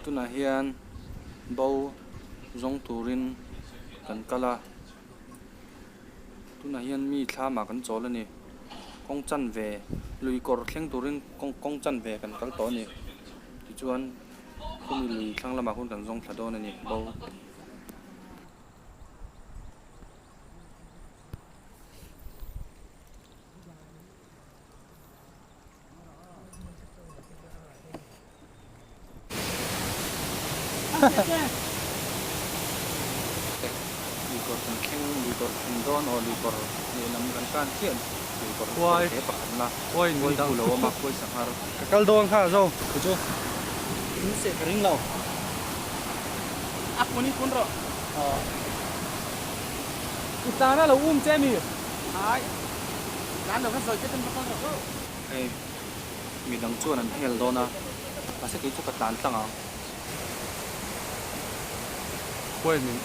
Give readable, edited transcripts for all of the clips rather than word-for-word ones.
tu na hian bo zong turin kan kala tu na hian mi thla ma kan chawl ani kong chan ve lui kor thleng turin kong chan ve kan kal to ni ti chuan khumi lui thlang lama hun kan zong thla don ani bo Likor kan keng likor kan don o likor ni lam kan kan kian likor ke pakan la oi ni dang lo ma koi sanghar Kakal doang ha zo. kujo ni se kering lau Aku ni pun ro. Utana lo che mi. Ai. Kan lo kan so che ten pa ro. ai mi dang chuan an hel dona ase ke chu ka tan tlang a Quên mình.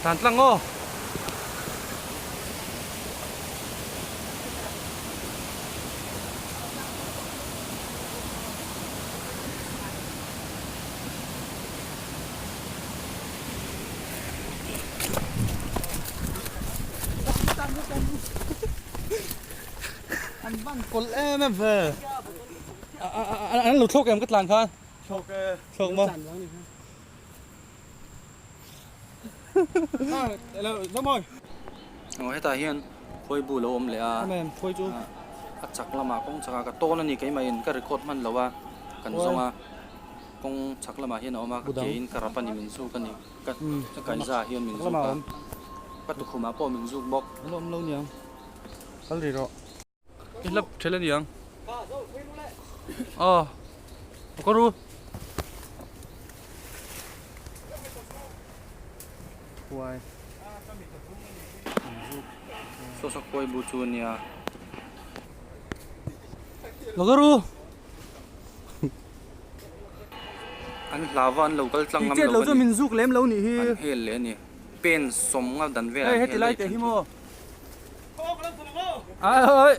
Tan tlang ô. anh băng cột em về Anh lụt thuốc em cái làn thôi. Thuốc mà. Giống rồi. ngồi ta hiền khôi bu lâu om lệ à Em thôi chú. chắc là mà cũng chắc là to này cái mà cái record man lâu à cần xong à cũng chắc là mà hiền ông mà cái in cái rapan mình su cái này cái ra hiền mình su cái tụ khuma po mình su bọc Lâu nhỉ. Cái gì rồi? Cái lớp chơi lên gì không? Có ru. Quay. so so khôi bu chuan ya Có ru. anh lavan lâu cái tlang ngâm Chết lâu cho mình rút lém lâu nỉ. anh hel lệ nè pen som ngao đàn về Ê, hết lại cái himo. Ơi.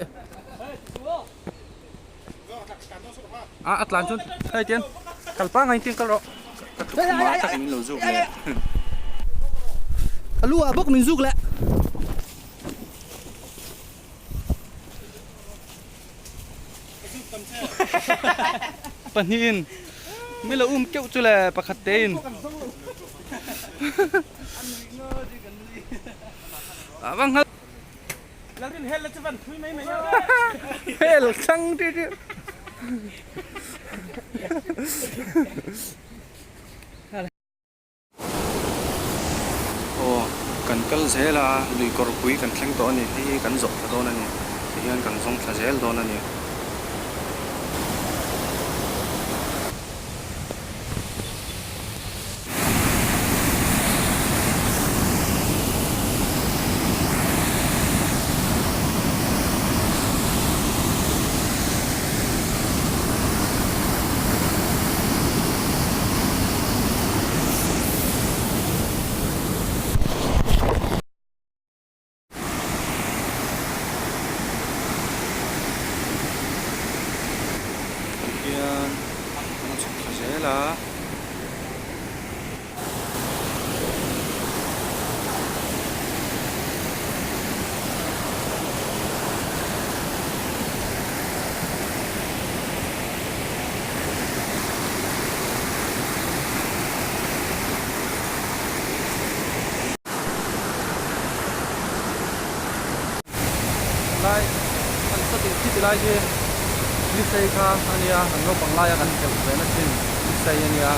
Atlan chun. Đây tiên. Kalpa ngay tiên kalro. cái tụ khuma chắc mình lâu giúp nè Alua bốc mình rút lại. Panin. Mới là kẹo cho là bạc hạt tên. Vâng hết. Hell sang đi đi. cần kal zel la lui kor pui kan thleng to ani hi kan zok tha don ani hian kan zong thla zel don ani là Lai, anh sẽ tìm thích lại chứ. Đi xe kha anh ya, anh nó bằng lai anh theo về nó xin đi xe anh ya.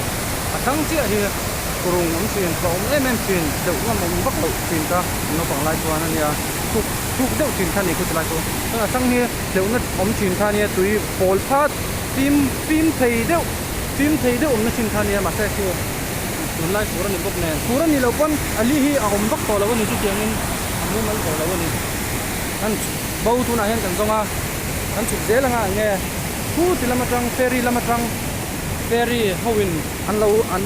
Thằng chị thì cùng ông chuyện, còn em chuyện, đều là một bắt đầu chuyện ta, nó bằng lai cho anh ya. Thuộc đều chuyện thanh này cũng lại cho. Nên là thằng này đều nó ông chuyện thanh này tùy ball phát, phim thấy đều ông nó chuyện thanh này mà sẽ chưa. Tụi lai số này bốc nè, số này lâu quan, ali hi ông bắt đầu là cái này chút tiền nên, ông mới bắt đầu là cái này. Anh bao tu na hen kan zonga an chuk zel nga nge hu ti lama tang ferry howin an lo an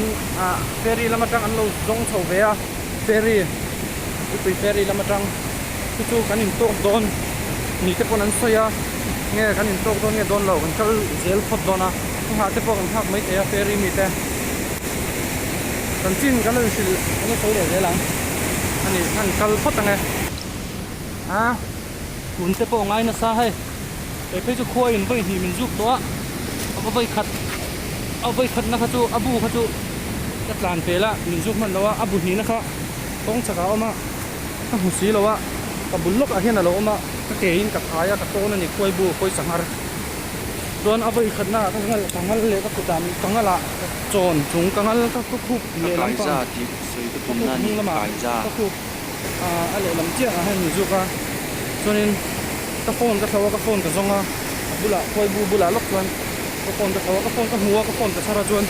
ferry lama tang an lo zong chho ve a ferry ไปเฟรีลำมาจังจู่ๆกันอินโต๊ะโดนนี่เจ้าคนนั้นเสียเงี้ยกันอินโต๊ะโดนเงี้ยโดนเรากันก็เซลพอดโดนนะหาเจ้าพวกกันทักไม่เอเฟรีมีแต่กันจิ้นกันเลยสิกันไม่เคยเดี๋ยวหลังอันนี้ท่านกัลพอดยังไงหุ่นเจ้าพวกไงนะซะให้ไปเพื่อจะคุยกันไปที่มันยุบตัวเอาไปขัดนะครับจู่อาบูครับจู่จะกลานเปล่ามันยุบมันแล้วว่าอาบูนี้นะครับต้องสกัดออกมาถ้าหุ่นสีแล้วว่ากับบุญลกอาเฮียนเราออกมาตะเกียงกับขายกับโตนั่นนี่คุยบูคุยสังหารโดนเอาไปขัดหน้าทั้งนั้นเลยก็กุดำทั้งนั้นละโจรถุงทั้งนั้นก็คุบเลย ไก่ ลำ จ้า ปาง ที่สวยก็ ก็ ตุ้ม คุบ นั่น มึงละมา ไก่จ้า ก็คุบอะไรลำเจียงให้มันยุบอ่ะส่วนนี้กระโฟนกระเทากระโฟนกระซงอ่ะบุหรี่คุยบูบุหรี่ลกจวนกระโฟนกระเทากระโฟนกระหัวกระโฟนกระชาระจวน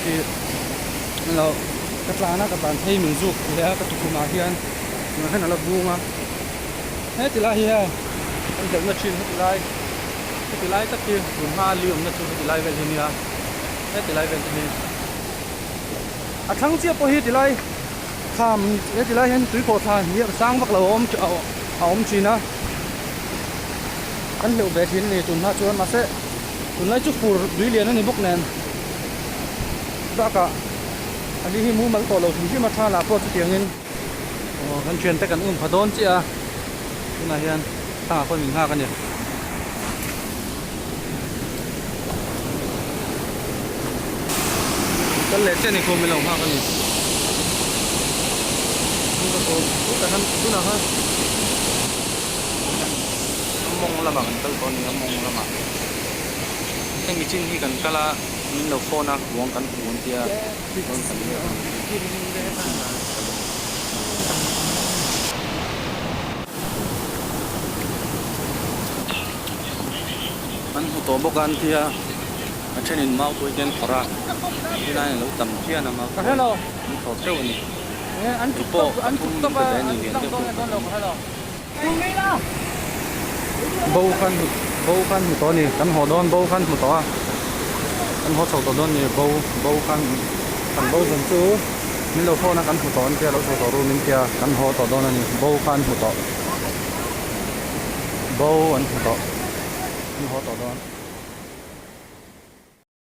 ที่เรากระปลานะกระปลาให้มันยุบแล้วกระตุกมาเฮียนมาให้นั่นเราบูมาเฮ้ยติลาเฮียอันเด็กนักชินติลายตะกี้หุ่นห้าเหลี่ยมนักชินติลายเวลนี้นะเฮ้ยติลายเวลนี้ทั้งเจี๊ยบพอเฮียติลายข้ามเฮ้ยติลายเห็นตุ้ยโคทานเฮียสร้างบักเราเอาชินนะอันเหลวเบทินนี่จุนห้าจวนมาเสะจุนไล่จุกปูดุยเลียนนั่นนี่บุกแนนดักอะอันนี้ที่มูมันต่อเราถึงที่มาท่าลาพอจะเตียงเงินกันเชียนแต่กันพะโดนเจียที่ไหนยันตั้งคนหนึ่งห้ากันเนี่ยก็เละเจ้านี่คงไม่ลงห้ากันนี่นี่ก็โตแต่นั้นดูนะฮะมองละหมากันตอนนี้มองละหมาแต่มีจริงที่กันก็ละมินเราโฟนะหวงกันหวงเตียโดนกันเนี่ยมันหัวโตบกันเตียเช่นเมาตัวเย็นขราที่นั่นเราต่ำเที่ยนะมามันขอเที่ยวนี่อันจุดโตอันจุดโตไปอันตั้งโตเนี่ยต้นเราให้เราเบาคันหัวโตนี่กันหัวโดนเบาคันหัวโตกันหัวโตโดนนี่เบาคันเบาจนซื้อมิเราโฟนะกันหัวโตนี่เจ้าเราโตรู้มิเจ้ากันหัวโตโดนนี่เบาคันหัวโตเบาอันหัวโตนี่หัวโตโดน